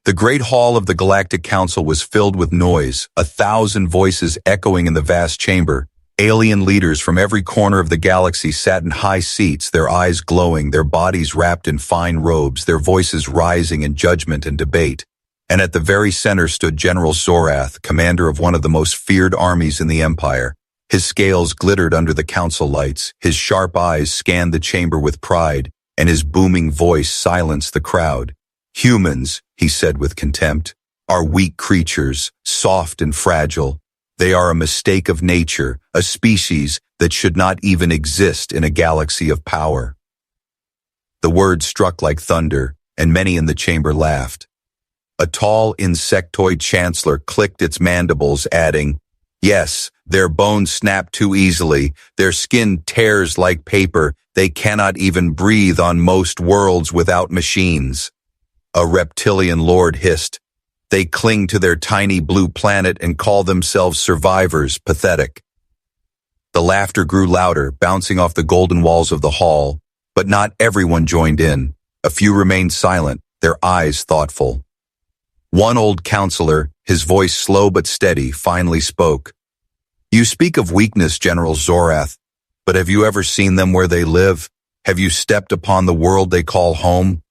The great hall of the Galactic Council was filled with noise, 1,000 voices echoing in the vast chamber. Alien leaders from every corner of the galaxy sat in high seats, their eyes glowing, their bodies wrapped in fine robes, their voices rising in judgment and debate. And at the very center stood General Zorath, commander of one of the most feared armies in the Empire. His scales glittered under the council lights, his sharp eyes scanned the chamber with pride, and his booming voice silenced the crowd. "Humans," he said with contempt, "are weak creatures, soft and fragile. They are a mistake of nature, a species that should not even exist in a galaxy of power." The words struck like thunder, and many in the chamber laughed. A tall insectoid chancellor clicked its mandibles, adding, "Yes, their bones snap too easily, their skin tears like paper, they cannot even breathe on most worlds without machines." A reptilian lord hissed, "They cling to their tiny blue planet and call themselves survivors, pathetic." The laughter grew louder, bouncing off the golden walls of the hall, but not everyone joined in. A few remained silent, their eyes thoughtful. One old counselor, his voice slow but steady, finally spoke. "You speak of weakness, General Zorath, but have you ever seen them where they live? Have you stepped upon the world they call home?"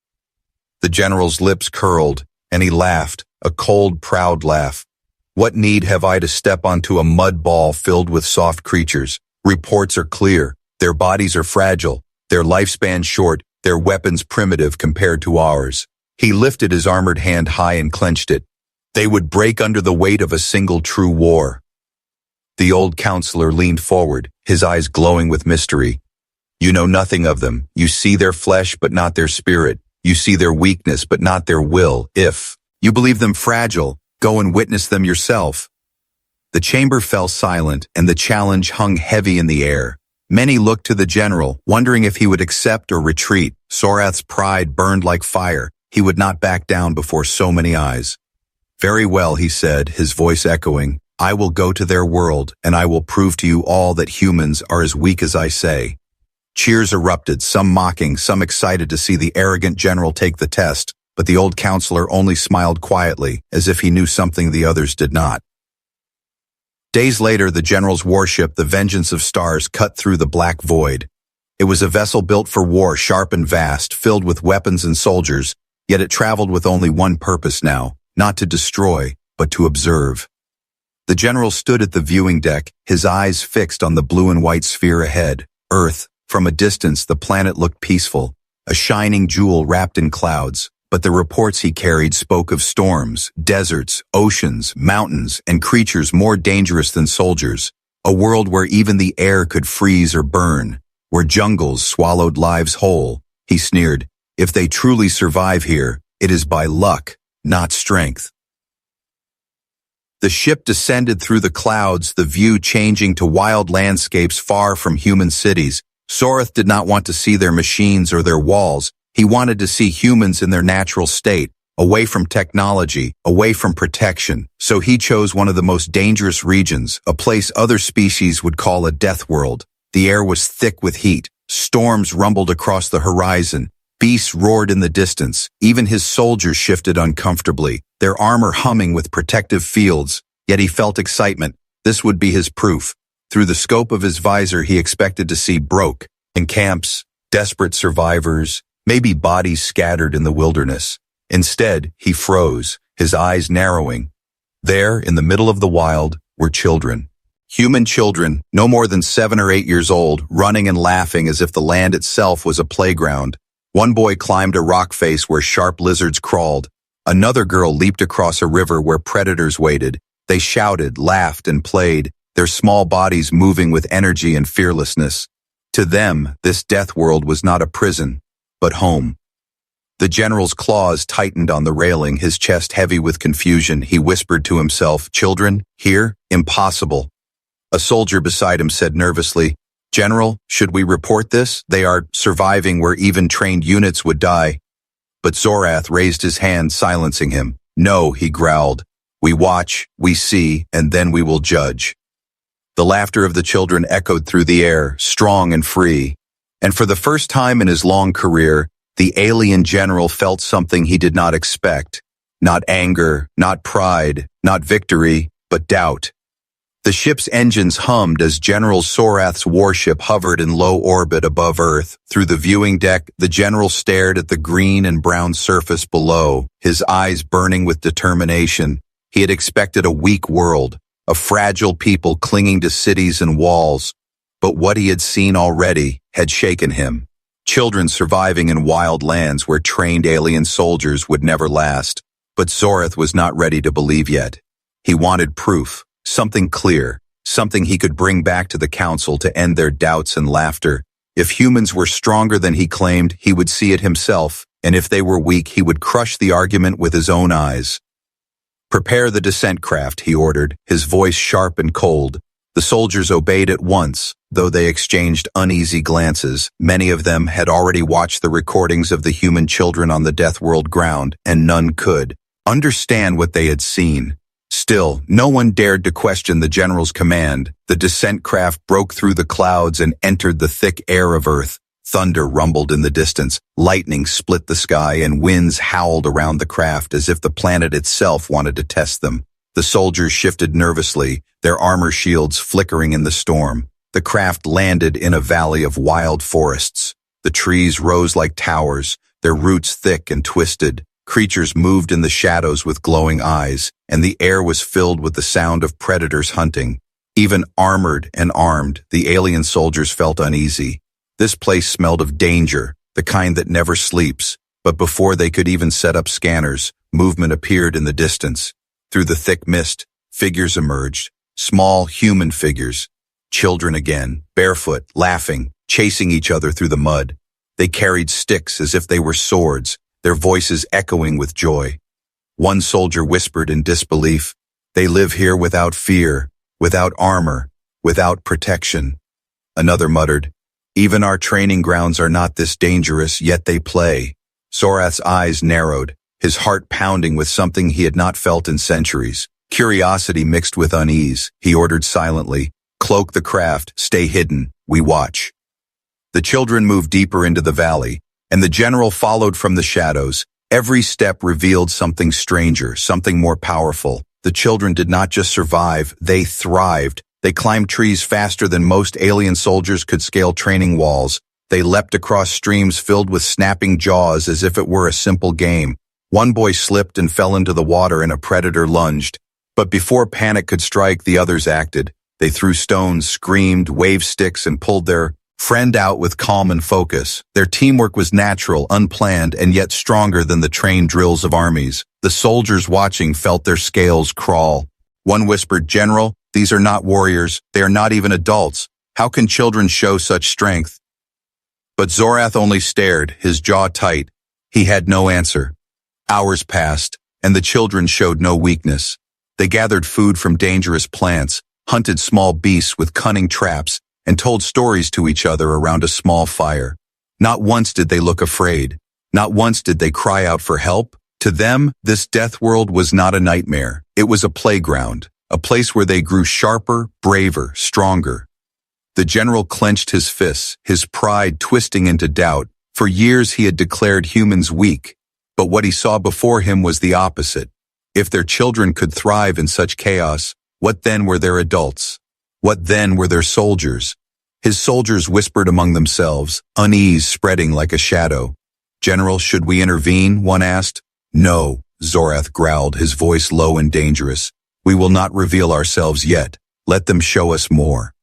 The general's lips curled, and he laughed, a cold, proud laugh. "What need have I to step onto a mud ball filled with soft creatures? Reports are clear. Their bodies are fragile, their lifespan short, their weapons primitive compared to ours." He lifted his armored hand high and clenched it. "They would break under the weight of a single true war." The old counselor leaned forward, his eyes glowing with mystery. "You know nothing of them. You see their flesh but not their spirit. You see their weakness but not their will. If you believe them fragile, go and witness them yourself." The chamber fell silent, and the challenge hung heavy in the air. Many looked to the general, wondering if he would accept or retreat. Zorath's pride burned like fire. He would not back down before so many eyes. "Very well," he said, his voice echoing. "I will go to their world, and I will prove to you all that humans are as weak as I say." Cheers erupted, some mocking, some excited to see the arrogant general take the test, but the old counselor only smiled quietly, as if he knew something the others did not. Days later, the general's warship, the Vengeance of Stars, cut through the black void. It was a vessel built for war, sharp and vast, filled with weapons and soldiers, yet it traveled with only one purpose now, not to destroy, but to observe. The general stood at the viewing deck, his eyes fixed on the blue and white sphere ahead, Earth. From a distance, the planet looked peaceful, a shining jewel wrapped in clouds, but the reports he carried spoke of storms, deserts, oceans, mountains, and creatures more dangerous than soldiers, a world where even the air could freeze or burn, where jungles swallowed lives whole. He sneered, "If they truly survive here, it is by luck, not strength." The ship descended through the clouds, the view changing to wild landscapes far from human cities. Zorath did not want to see their machines or their walls. He wanted to see humans in their natural state, away from technology, away from protection. So he chose one of the most dangerous regions, a place other species would call a Deathworld. The air was thick with heat. Storms rumbled across the horizon. Beasts roared in the distance. Even his soldiers shifted uncomfortably, their armor humming with protective fields. Yet he felt excitement. This would be his proof. Through the scope of his visor, he expected to see broke in camps, desperate survivors, maybe bodies scattered in the wilderness. Instead, he froze, his eyes narrowing. There, in the middle of the wild, were children. Human children, no more than 7 or 8 years old, running and laughing as if the land itself was a playground. One boy climbed a rock face where sharp lizards crawled. Another girl leaped across a river where predators waited. They shouted, laughed, and played, their small bodies moving with energy and fearlessness. To them, this death world was not a prison, but home. The general's claws tightened on the railing, his chest heavy with confusion. He whispered to himself, "Children? Here? Impossible." A soldier beside him said nervously, "General, should we report this? They are surviving where even trained units would die." But Zorath raised his hand, silencing him. "No," he growled. "We watch, we see, and then we will judge." The laughter of the children echoed through the air, strong and free. And for the first time in his long career, the alien general felt something he did not expect. Not anger, not pride, not victory, but doubt. The ship's engines hummed as General Sorath's warship hovered in low orbit above Earth. Through the viewing deck, the general stared at the green and brown surface below, his eyes burning with determination. He had expected a weak world, a fragile people clinging to cities and walls. But what he had seen already had shaken him. Children surviving in wild lands where trained alien soldiers would never last. But Zorath was not ready to believe yet. He wanted proof. Something clear, something he could bring back to the council to end their doubts and laughter. If humans were stronger than he claimed, he would see it himself, and if they were weak, he would crush the argument with his own eyes. "Prepare the descent craft," he ordered, his voice sharp and cold. The soldiers obeyed at once, though they exchanged uneasy glances. Many of them had already watched the recordings of the human children on the Deathworld ground, and none could understand what they had seen. Still, no one dared to question the general's command. The descent craft broke through the clouds and entered the thick air of Earth. Thunder rumbled in the distance, lightning split the sky, and winds howled around the craft as if the planet itself wanted to test them. The soldiers shifted nervously, their armor shields flickering in the storm. The craft landed in a valley of wild forests. The trees rose like towers, their roots thick and twisted. Creatures moved in the shadows with glowing eyes, and the air was filled with the sound of predators hunting. Even armored and armed, the alien soldiers felt uneasy. This place smelled of danger, the kind that never sleeps. But before they could even set up scanners, movement appeared in the distance. Through the thick mist, figures emerged, small human figures. Children again, barefoot, laughing, chasing each other through the mud. They carried sticks as if they were swords, their voices echoing with joy. One soldier whispered in disbelief, "They live here without fear, without armor, without protection." Another muttered, "Even our training grounds are not this dangerous, yet they play." Zorath's eyes narrowed, his heart pounding with something he had not felt in centuries. Curiosity mixed with unease, he ordered silently, "Cloak the craft, stay hidden, we watch." The children moved deeper into the valley, and the general followed from the shadows. Every step revealed something stranger, something more powerful. The children did not just survive, they thrived. They climbed trees faster than most alien soldiers could scale training walls. They leapt across streams filled with snapping jaws as if it were a simple game. One boy slipped and fell into the water and a predator lunged. But before panic could strike, the others acted. They threw stones, screamed, waved sticks, and pulled their friend out with calm and focus. Their teamwork was natural, unplanned, and yet stronger than the trained drills of armies. The soldiers watching felt their scales crawl. One whispered, "General, these are not warriors. They are not even adults. How can children show such strength?" But Zorath only stared, his jaw tight. He had no answer. Hours passed, and the children showed no weakness. They gathered food from dangerous plants, hunted small beasts with cunning traps, and told stories to each other around a small fire. Not once did they look afraid. Not once did they cry out for help. To them, this death world was not a nightmare. It was a playground, a place where they grew sharper, braver, stronger. The general clenched his fists, his pride twisting into doubt. For years he had declared humans weak, but what he saw before him was the opposite. If their children could thrive in such chaos, what then were their adults? What then were their soldiers? His soldiers whispered among themselves, unease spreading like a shadow. "General, should we intervene?" one asked. "No," Zorath growled, his voice low and dangerous. "We will not reveal ourselves yet. Let them show us more."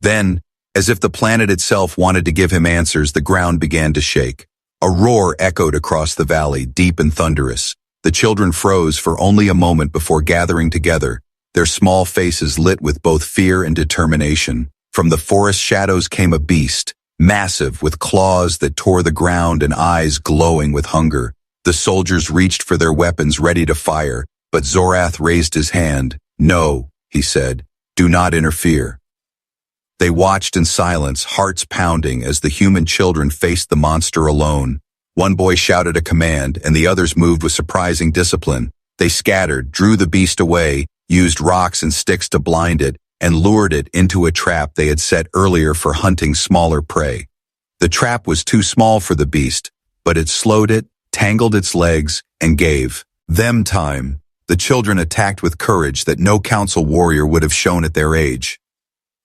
Then, as if the planet itself wanted to give him answers, the ground began to shake. A roar echoed across the valley, deep and thunderous. The children froze for only a moment before gathering together, their small faces lit with both fear and determination. From the forest shadows came a beast, massive, with claws that tore the ground and eyes glowing with hunger. The soldiers reached for their weapons ready to fire, but Zorath raised his hand. "No," he said, "do not interfere." They watched in silence, hearts pounding, as the human children faced the monster alone. One boy shouted a command, and the others moved with surprising discipline. They scattered, drew the beast away, used rocks and sticks to blind it, and lured it into a trap they had set earlier for hunting smaller prey. The trap was too small for the beast, but it slowed it, tangled its legs, and gave. Them time. The children attacked with courage that no council warrior would have shown at their age.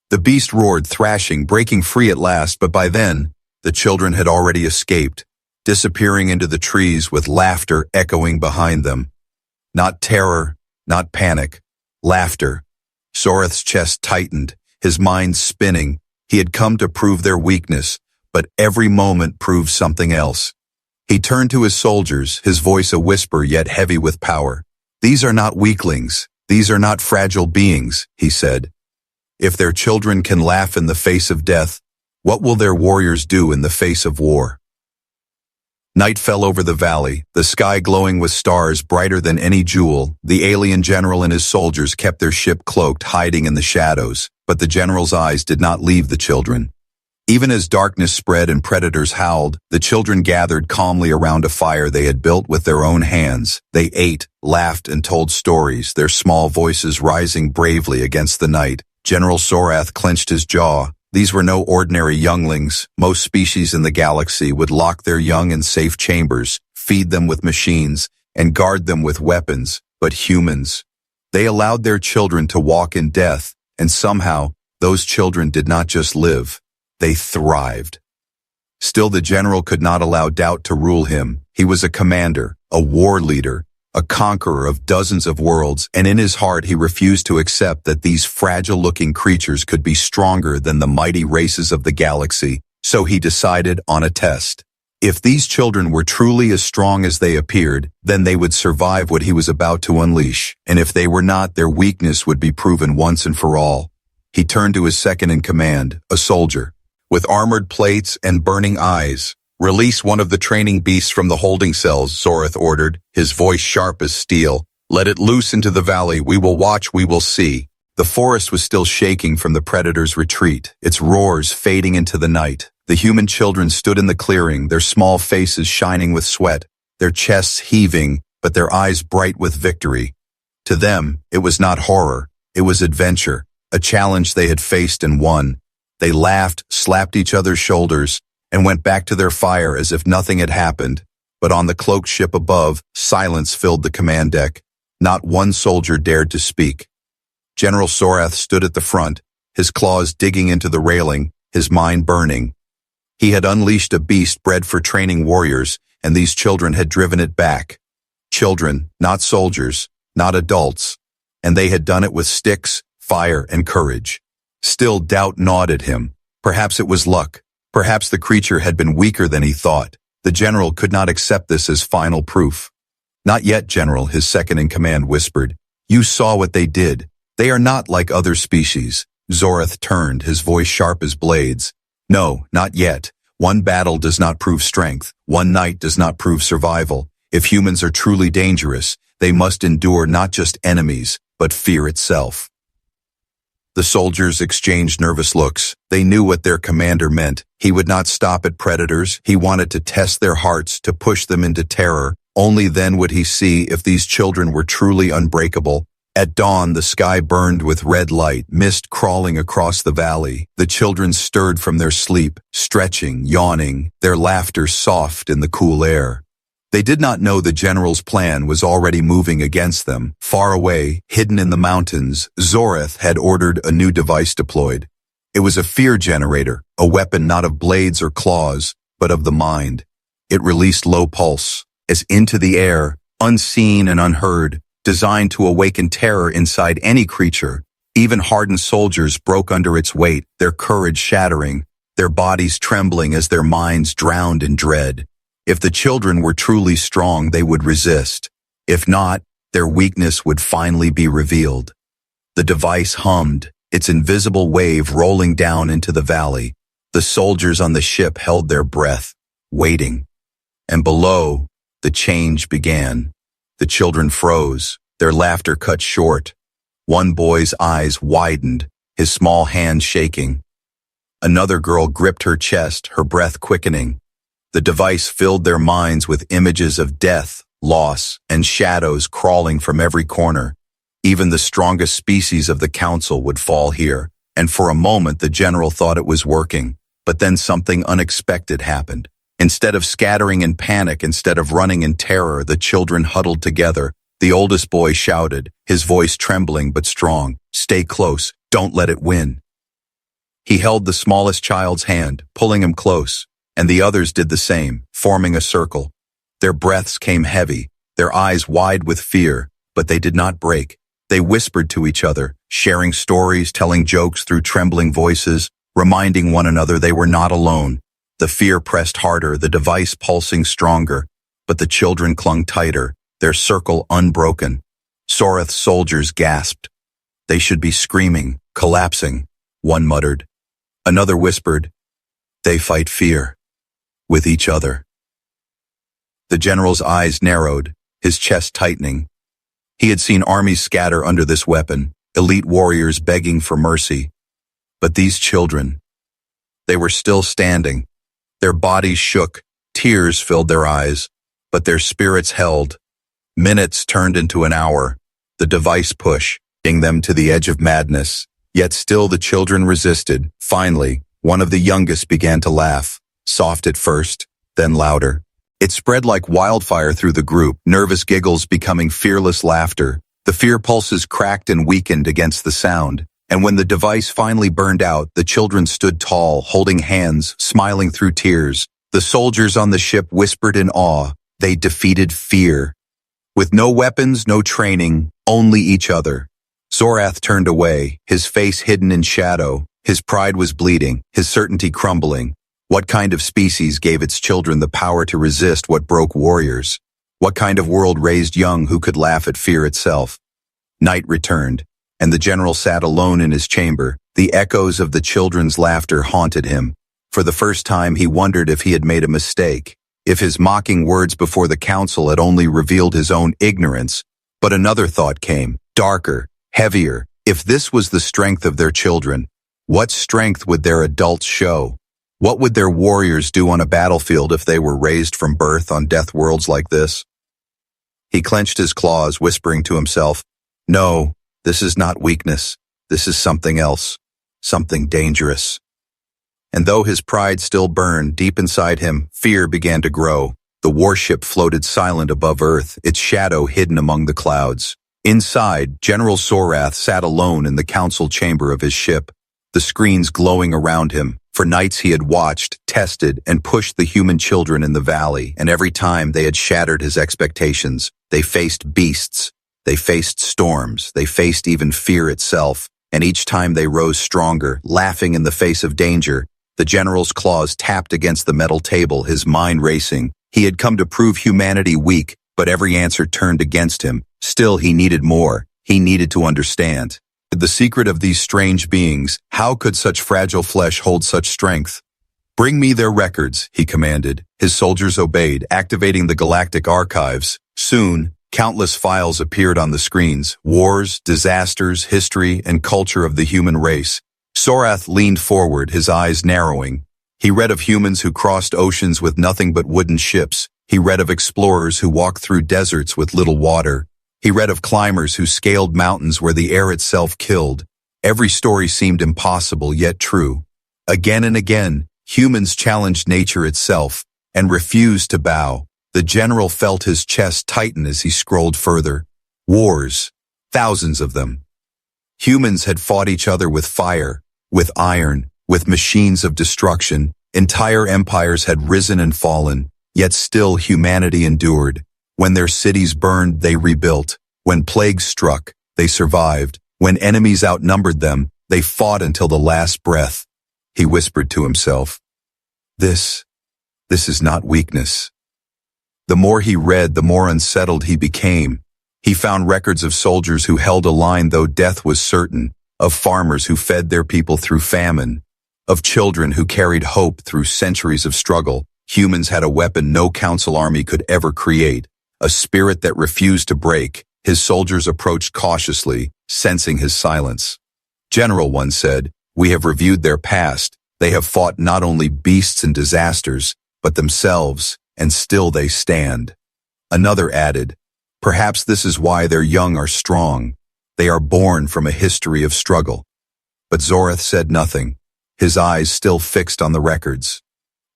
The beast roared, thrashing, breaking free at last, but by then, the children had already escaped, disappearing into the trees with laughter echoing behind them. Not terror, not panic, laughter. Soreth's chest tightened, his mind spinning. He had come to prove their weakness, but every moment proved something else. He turned to his soldiers, his voice a whisper yet heavy with power. "These are not weaklings. These are not fragile beings," he said. "If their children can laugh in the face of death, what will their warriors do in the face of war?" Night fell over the valley, the sky glowing with stars brighter than any jewel. The alien general and his soldiers kept their ship cloaked, hiding in the shadows, but the general's eyes did not leave the children. Even as darkness spread and predators howled, the children gathered calmly around a fire they had built with their own hands. They ate, laughed, and told stories, their small voices rising bravely against the night. General Sorath clenched his jaw. These were no ordinary younglings. Most species in the galaxy would lock their young in safe chambers, feed them with machines, and guard them with weapons. But humans, they allowed their children to walk in death, and somehow, those children did not just live. They thrived. Still, the general could not allow doubt to rule him. He was a commander, a war leader, a conqueror of dozens of worlds, and in his heart he refused to accept that these fragile-looking creatures could be stronger than the mighty races of the galaxy. So he decided on a test. If these children were truly as strong as they appeared, then they would survive what he was about to unleash, and if they were not, their weakness would be proven once and for all. He turned to his second-in-command, a soldier with armored plates and burning eyes. "Release one of the training beasts from the holding cells," Soreth ordered, his voice sharp as steel. "Let it loose into the valley. We will watch, we will see." The forest was still shaking from the predator's retreat, its roars fading into the night. The human children stood in the clearing, their small faces shining with sweat, their chests heaving, but their eyes bright with victory. To them, it was not horror, it was adventure, a challenge they had faced and won. They laughed, slapped each other's shoulders, and went back to their fire as if nothing had happened. But on the cloaked ship above, silence filled the command deck. Not one soldier dared to speak. General Sorath stood at the front, his claws digging into the railing, his mind burning. He had unleashed a beast bred for training warriors, and these children had driven it back. Children, not soldiers, not adults. And they had done it with sticks, fire, and courage. Still, doubt gnawed at him. Perhaps it was luck. Perhaps the creature had been weaker than he thought. The general could not accept this as final proof. "Not yet, General," his second-in-command whispered. "You saw what they did. They are not like other species." Soreth turned, his voice sharp as blades. "No, not yet. One battle does not prove strength. One night does not prove survival. If humans are truly dangerous, they must endure not just enemies, but fear itself." The soldiers exchanged nervous looks. They knew what their commander meant. He would not stop at predators. He wanted to test their hearts, to push them into terror. Only then would he see if these children were truly unbreakable. At dawn, the sky burned with red light, mist crawling across the valley. The children stirred from their sleep, stretching, yawning, their laughter soft in the cool air. They did not know the general's plan was already moving against them. Far away, hidden in the mountains, Soreth had ordered a new device deployed. It was a fear generator, a weapon not of blades or claws, but of the mind. It released low pulse, as into the air, unseen and unheard, designed to awaken terror inside any creature. Even hardened soldiers broke under its weight, their courage shattering, their bodies trembling as their minds drowned in dread. If the children were truly strong, they would resist. If not, their weakness would finally be revealed. The device hummed, its invisible wave rolling down into the valley. The soldiers on the ship held their breath, waiting. And below, the change began. The children froze, their laughter cut short. One boy's eyes widened, his small hand shaking. Another girl gripped her chest, her breath quickening. The device filled their minds with images of death, loss, and shadows crawling from every corner. Even the strongest species of the council would fall here, and for a moment the general thought it was working. But then something unexpected happened. Instead of scattering in panic, instead of running in terror, the children huddled together. The oldest boy shouted, his voice trembling but strong, "Stay close, don't let it win." He held the smallest child's hand, pulling him close, and the others did the same, forming a circle. Their breaths came heavy, their eyes wide with fear, but they did not break. They whispered to each other, sharing stories, telling jokes through trembling voices, reminding one another they were not alone. The fear pressed harder, the device pulsing stronger, but the children clung tighter, their circle unbroken. Sorath's soldiers gasped. They should be screaming, collapsing, one muttered. Another whispered, "They fight fear. With each other." The general's eyes narrowed, his chest tightening. He had seen armies scatter under this weapon, elite warriors begging for mercy. But these children, they were still standing. Their bodies shook, tears filled their eyes, but their spirits held. Minutes turned into an hour, the device pushing them to the edge of madness. Yet still the children resisted. Finally, one of the youngest began to laugh, soft at first, then louder. It spread like wildfire through the group, nervous giggles becoming fearless laughter. The fear pulses cracked and weakened against the sound, and when the device finally burned out, the children stood tall, holding hands, smiling through tears. The soldiers on the ship whispered in awe. They defeated fear. With no weapons, no training, only each other. Zorath turned away, his face hidden in shadow. His pride was bleeding, his certainty crumbling. What kind of species gave its children the power to resist what broke warriors? What kind of world raised young who could laugh at fear itself? Night returned, and the general sat alone in his chamber. The echoes of the children's laughter haunted him. For the first time he wondered if he had made a mistake, if his mocking words before the council had only revealed his own ignorance. But another thought came, darker, heavier. If this was the strength of their children, what strength would their adults show? What would their warriors do on a battlefield if they were raised from birth on Deathworlds like this? He clenched his claws, whispering to himself, "No, this is not weakness. This is something else, something dangerous." And though his pride still burned deep inside him, fear began to grow. The warship floated silent above Earth, its shadow hidden among the clouds. Inside, General Zorath sat alone in the council chamber of his ship, the screens glowing around him. For nights he had watched, tested, and pushed the human children in the valley, and every time they had shattered his expectations. They faced beasts, they faced storms, they faced even fear itself, and each time they rose stronger, laughing in the face of danger. The general's claws tapped against the metal table, his mind racing. He had come to prove humanity weak, but every answer turned against him. Still, he needed more. He needed to understand the secret of these strange beings. How could such fragile flesh hold such strength? "Bring me their records," he commanded. His soldiers obeyed, activating the Galactic archives. Soon, countless files appeared on the screens. Wars, disasters, history, and culture of the human race. Zorath leaned forward, his eyes narrowing. He read of humans who crossed oceans with nothing but wooden ships. He read of explorers who walked through deserts with little water. He read of climbers who scaled mountains where the air itself killed. Every story seemed impossible yet true. Again and again, humans challenged nature itself and refused to bow. The general felt his chest tighten as he scrolled further. Wars, thousands of them. Humans had fought each other with fire, with iron, with machines of destruction. Entire empires had risen and fallen, yet still humanity endured. When their cities burned, they rebuilt. When plagues struck, they survived. When enemies outnumbered them, they fought until the last breath. He whispered to himself, This is not weakness." The more he read, the more unsettled he became. He found records of soldiers who held a line though death was certain, of farmers who fed their people through famine, of children who carried hope through centuries of struggle. Humans had a weapon no council army could ever create, a spirit that refused to break. His soldiers approached cautiously, sensing his silence. General, one said, "We have reviewed their past. They have fought not only beasts and disasters, but themselves, and still they stand." Another added, "Perhaps this is why their young are strong. They are born from a history of struggle." But Zorath said nothing, his eyes still fixed on the records.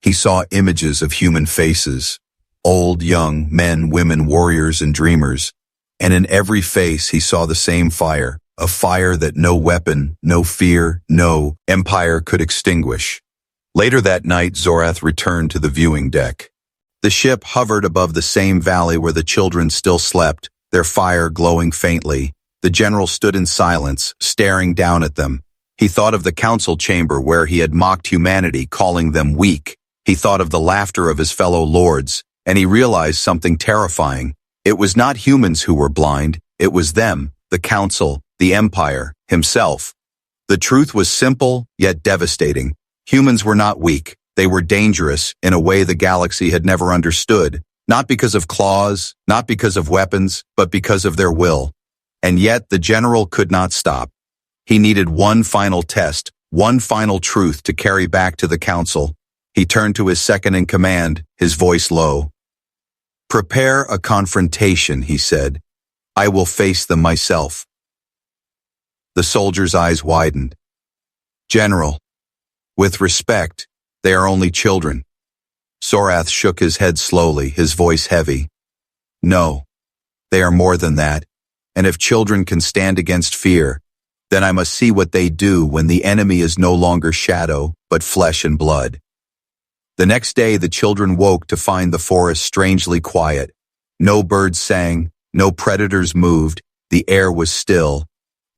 He saw images of human faces, old, young, men, women, warriors, and dreamers. And in every face he saw the same fire, a fire that no weapon, no fear, no empire could extinguish. Later that night, Zorath returned to the viewing deck. The ship hovered above the same valley where the children still slept, their fire glowing faintly. The general stood in silence, staring down at them. He thought of the council chamber where he had mocked humanity, calling them weak. He thought of the laughter of his fellow lords, and he realized something terrifying. It was not humans who were blind, it was them, the council, the empire, himself. The truth was simple, yet devastating. Humans were not weak. They were dangerous in a way the galaxy had never understood, not because of claws, not because of weapons, but because of their will. And yet the general could not stop. He needed one final test, one final truth to carry back to the council. He turned to his second-in-command, his voice low. "Prepare a confrontation," he said. "I will face them myself." The soldier's eyes widened. "General, with respect, they are only children." Zorath shook his head slowly, his voice heavy. "No, they are more than that, and if children can stand against fear, then I must see what they do when the enemy is no longer shadow, but flesh and blood." The next day the children woke to find the forest strangely quiet. No birds sang, no predators moved, the air was still.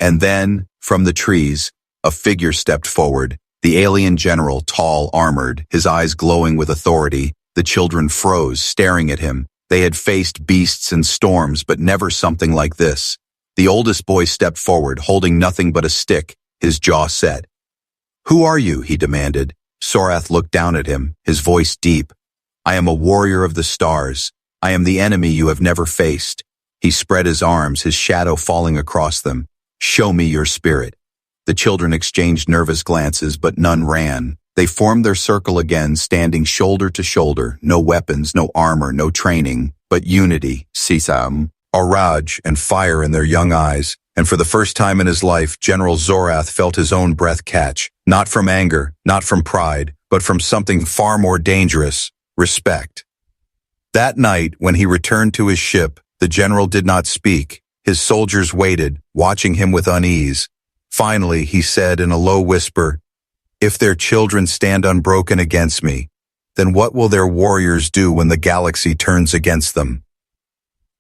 And then, from the trees, a figure stepped forward. The alien general, tall, armored, his eyes glowing with authority. The children froze, staring at him. They had faced beasts and storms, but never something like this. The oldest boy stepped forward, holding nothing but a stick, his jaw set. "Who are you?" he demanded. Zorath looked down at him, his voice deep. "I am a warrior of the stars. I am the enemy you have never faced." He spread his arms, his shadow falling across them. "Show me your spirit." The children exchanged nervous glances, but none ran. They formed their circle again, standing shoulder to shoulder, no weapons, no armor, no training, but unity, sisam, orage, and fire in their young eyes. And for the first time in his life, General Zorath felt his own breath catch, not from anger, not from pride, but from something far more dangerous, respect. That night, when he returned to his ship, the general did not speak. His soldiers waited, watching him with unease. Finally, he said in a low whisper, "If their children stand unbroken against me, then what will their warriors do when the galaxy turns against them?"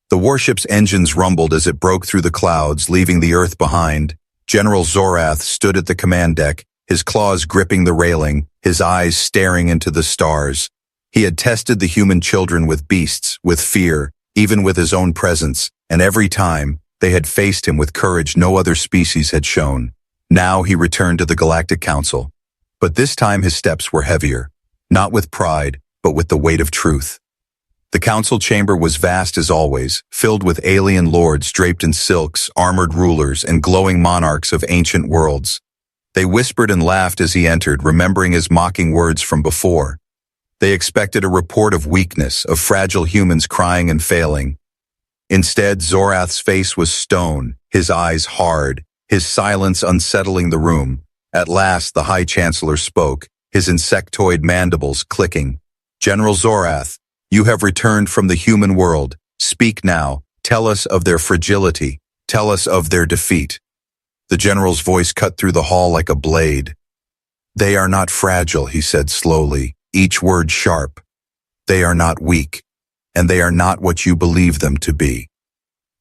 The warship's engines rumbled as it broke through the clouds, leaving the earth behind. General Zorath stood at the command deck, his claws gripping the railing, his eyes staring into the stars. He had tested the human children with beasts, with fear, even with his own presence, and every time, they had faced him with courage no other species had shown. Now he returned to the Galactic Council. But this time his steps were heavier, not with pride, but with the weight of truth. The council chamber was vast as always, filled with alien lords draped in silks, armored rulers, and glowing monarchs of ancient worlds. They whispered and laughed as he entered, remembering his mocking words from before. They expected a report of weakness, of fragile humans crying and failing. Instead, Zorath's face was stone, his eyes hard, his silence unsettling the room. At last, the High Chancellor spoke, his insectoid mandibles clicking. "General Zorath, you have returned from the human world. Speak now. Tell us of their fragility. Tell us of their defeat." The general's voice cut through the hall like a blade. "They are not fragile," he said slowly, each word sharp. "They are not weak, and they are not what you believe them to be."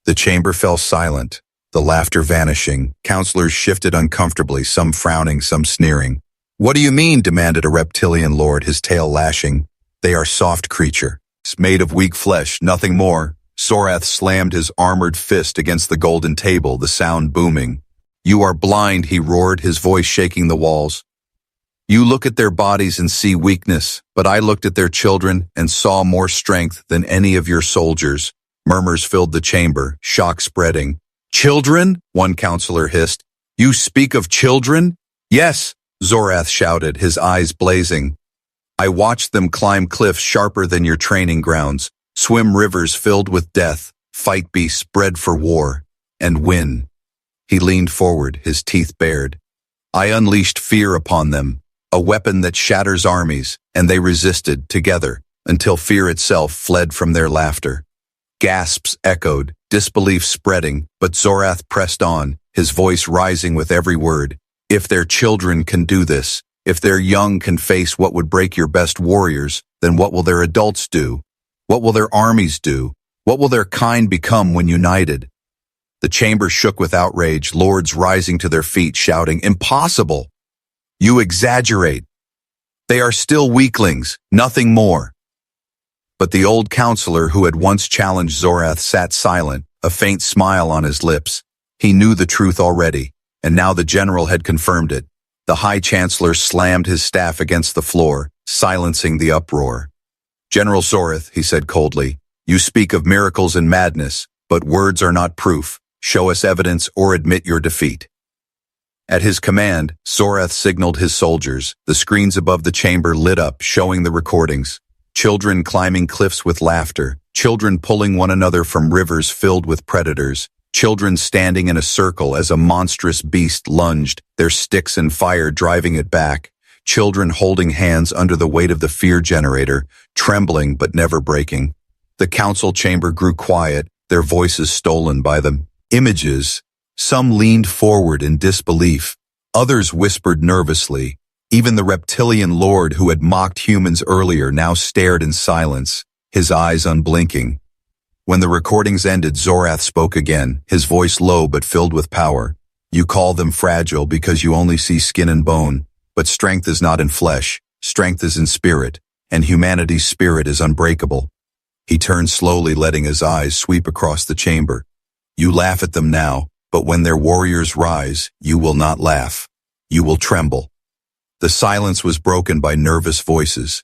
The chamber fell silent, the laughter vanishing. Counselors shifted uncomfortably, some frowning, some sneering. "What do you mean?" demanded a reptilian lord, his tail lashing. "They are soft creatures, made of weak flesh, nothing more." Zorath slammed his armored fist against the golden table, the sound booming. "You are blind," he roared, his voice shaking the walls. "You look at their bodies and see weakness, but I looked at their children and saw more strength than any of your soldiers." Murmurs filled the chamber, shock spreading. "Children?" one counselor hissed. "You speak of children?" "Yes," Zorath shouted, his eyes blazing. "I watched them climb cliffs sharper than your training grounds, swim rivers filled with death, fight beasts bred for war, and win." He leaned forward, his teeth bared. "I unleashed fear upon them. A weapon that shatters armies, and they resisted together until fear itself fled from their laughter. Gasps echoed, disbelief spreading, but Zorath pressed on, his voice rising with every word. If their children can do this, if their young can face what would break your best warriors, then what will their adults do? What will their armies do? What will their kind become when united? The chamber shook with outrage, lords rising to their feet, shouting, "Impossible! You exaggerate. They are still weaklings, nothing more." But the old counselor who had once challenged Zorath sat silent, a faint smile on his lips. He knew the truth already, and now the general had confirmed it. The High Chancellor slammed his staff against the floor, silencing the uproar. "General Zorath," he said coldly, "you speak of miracles and madness, but words are not proof. Show us evidence or admit your defeat." At his command, Zorath signaled his soldiers. The screens above the chamber lit up, showing the recordings. Children climbing cliffs with laughter, children pulling one another from rivers filled with predators, children standing in a circle as a monstrous beast lunged, their sticks and fire driving it back, children holding hands under the weight of the fear generator, trembling but never breaking. The council chamber grew quiet, their voices stolen by the images. Some leaned forward in disbelief, others whispered nervously. Even the reptilian lord who had mocked humans earlier now stared in silence, his eyes unblinking. When the recordings ended, Zorath spoke again, his voice low but filled with power. "You call them fragile because you only see skin and bone, but strength is not in flesh, strength is in spirit, and humanity's spirit is unbreakable." He turned slowly, letting his eyes sweep across the chamber. "You laugh at them now, but when their warriors rise, you will not laugh. You will tremble." The silence was broken by nervous voices.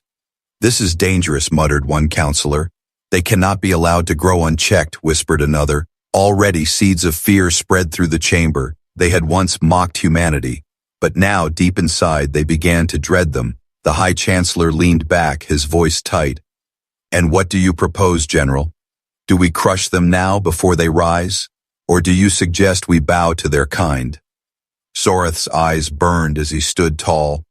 "This is dangerous," muttered one counselor. "They cannot be allowed to grow unchecked," whispered another. Already seeds of fear spread through the chamber. They had once mocked humanity, but now, deep inside, they began to dread them. The High Chancellor leaned back, his voice tight. "And what do you propose, General? Do we crush them now before they rise? Or do you suggest we bow to their kind?" Zorath's eyes burned as he stood tall.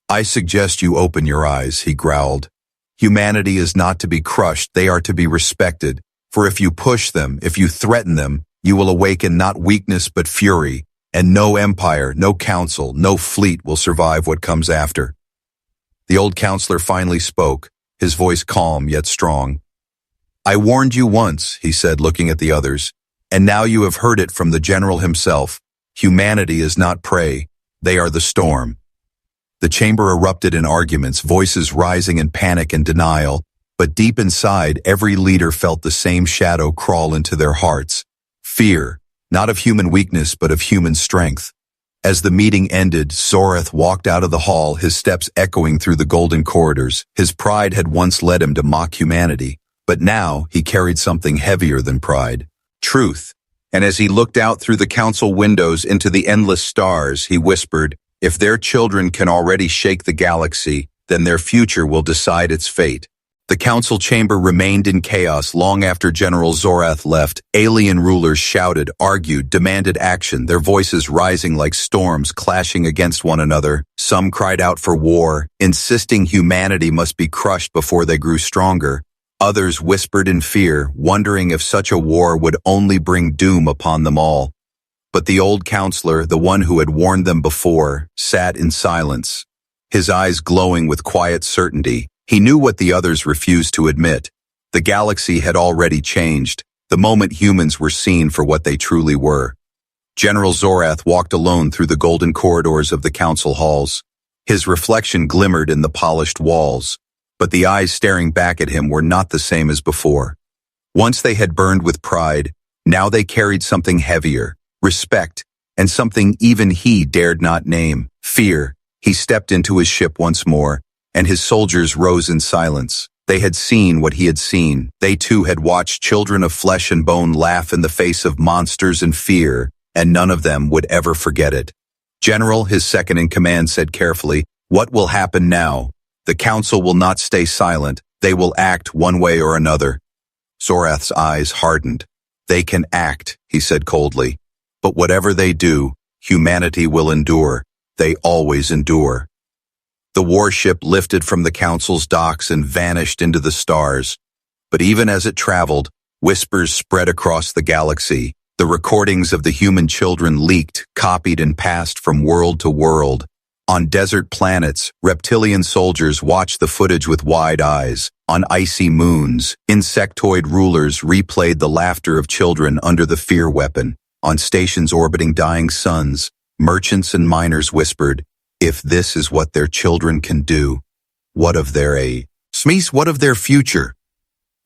"I suggest you open your eyes," he growled. "Humanity is not to be crushed, they are to be respected. For if you push them, if you threaten them, you will awaken not weakness but fury, and no empire, no council, no fleet will survive what comes after." The old counselor finally spoke, his voice calm yet strong. "I warned you once," he said, looking at the others, "and now you have heard it from the general himself. Humanity is not prey, they are the storm." The chamber erupted in arguments, voices rising in panic and denial, but deep inside, every leader felt the same shadow crawl into their hearts. Fear, not of human weakness, but of human strength. As the meeting ended, Zorath walked out of the hall, his steps echoing through the golden corridors. His pride had once led him to mock humanity, but now he carried something heavier than pride: truth. And as he looked out through the council windows into the endless stars, he whispered, "If their children can already shake the galaxy, then their future will decide its fate." The council chamber remained in chaos long after General Zorath left. Alien rulers shouted, argued, demanded action, their voices rising like storms clashing against one another. Some cried out for war, insisting humanity must be crushed before they grew stronger. Others whispered in fear, wondering if such a war would only bring doom upon them all. But the old counselor, the one who had warned them before, sat in silence, his eyes glowing with quiet certainty. He knew what the others refused to admit. The galaxy had already changed, the moment humans were seen for what they truly were. General Zorath walked alone through the golden corridors of the council halls. His reflection glimmered in the polished walls, but the eyes staring back at him were not the same as before. Once they had burned with pride, now they carried something heavier, respect, and something even he dared not name: fear. He stepped into his ship once more, and his soldiers rose in silence. They had seen what he had seen. They too had watched children of flesh and bone laugh in the face of monsters and fear, and none of them would ever forget it. "General," his second-in-command said carefully, "what will happen now? The council will not stay silent. They will act one way or another." Zorath's eyes hardened. "They can act," he said coldly. "But whatever they do, humanity will endure. They always endure." The warship lifted from the council's docks and vanished into the stars. But even as it traveled, whispers spread across the galaxy. The recordings of the human children leaked, copied, and passed from world to world. On desert planets, reptilian soldiers watched the footage with wide eyes. On icy moons, insectoid rulers replayed the laughter of children under the fear weapon. On stations orbiting dying suns, merchants and miners whispered, if this is what their children can do, what of what of their future?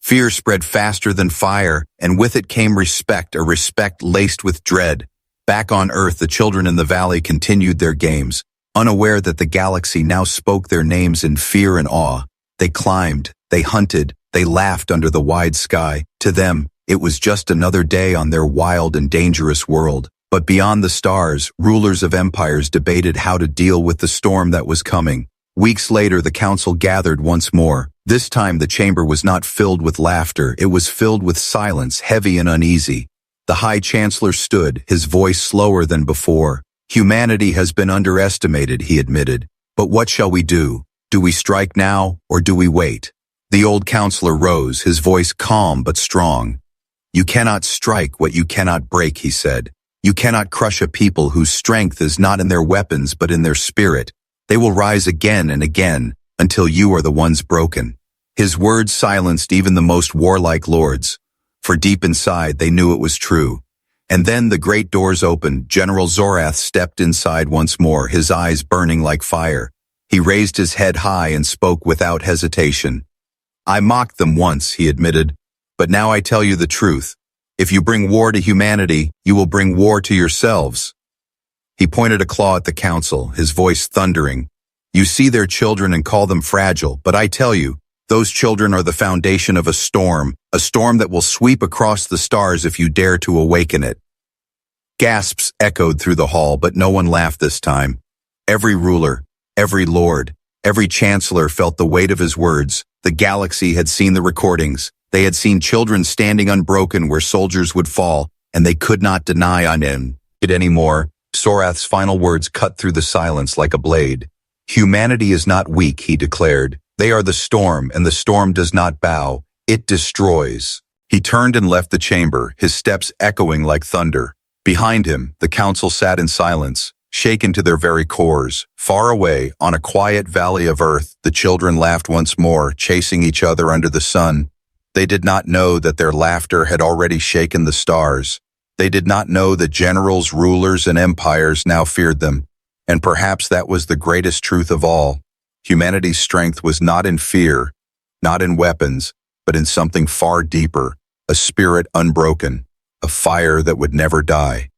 Fear spread faster than fire, and with it came respect, a respect laced with dread. Back on Earth, the children in the valley continued their games, unaware that the galaxy now spoke their names in fear and awe. They climbed, they hunted, they laughed under the wide sky. To them, it was just another day on their wild and dangerous world. But beyond the stars, rulers of empires debated how to deal with the storm that was coming. Weeks later, the council gathered once more. This time, the chamber was not filled with laughter. It was filled with silence, heavy and uneasy. The High Chancellor stood, his voice slower than before. Humanity has been underestimated, he admitted. But what shall we do? Do we strike now, or do we wait? The old counselor rose, his voice calm but strong. You cannot strike what you cannot break, he said. You cannot crush a people whose strength is not in their weapons but in their spirit. They will rise again and again, until you are the ones broken. His words silenced even the most warlike lords, for deep inside they knew it was true. And then the great doors opened. General Zorath stepped inside once more, his eyes burning like fire. He raised his head high and spoke without hesitation. I mocked them once, he admitted, but now I tell you the truth. If you bring war to humanity, you will bring war to yourselves. He pointed a claw at the council, his voice thundering. You see their children and call them fragile, but I tell you, those children are the foundation of a storm that will sweep across the stars if you dare to awaken it. Gasps echoed through the hall, but no one laughed this time. Every ruler, every lord, every chancellor felt the weight of his words. The galaxy had seen the recordings. They had seen children standing unbroken where soldiers would fall, and they could not deny it anymore. Zorath's final words cut through the silence like a blade. Humanity is not weak, he declared. They are the storm, and the storm does not bow. It destroys. He turned and left the chamber, his steps echoing like thunder. Behind him, the council sat in silence, shaken to their very cores. Far away, on a quiet valley of earth, the children laughed once more, chasing each other under the sun. They did not know that their laughter had already shaken the stars. They did not know that generals, rulers, and empires now feared them. And perhaps that was the greatest truth of all. Humanity's strength was not in fear, not in weapons, but in something far deeper, a spirit unbroken, a fire that would never die.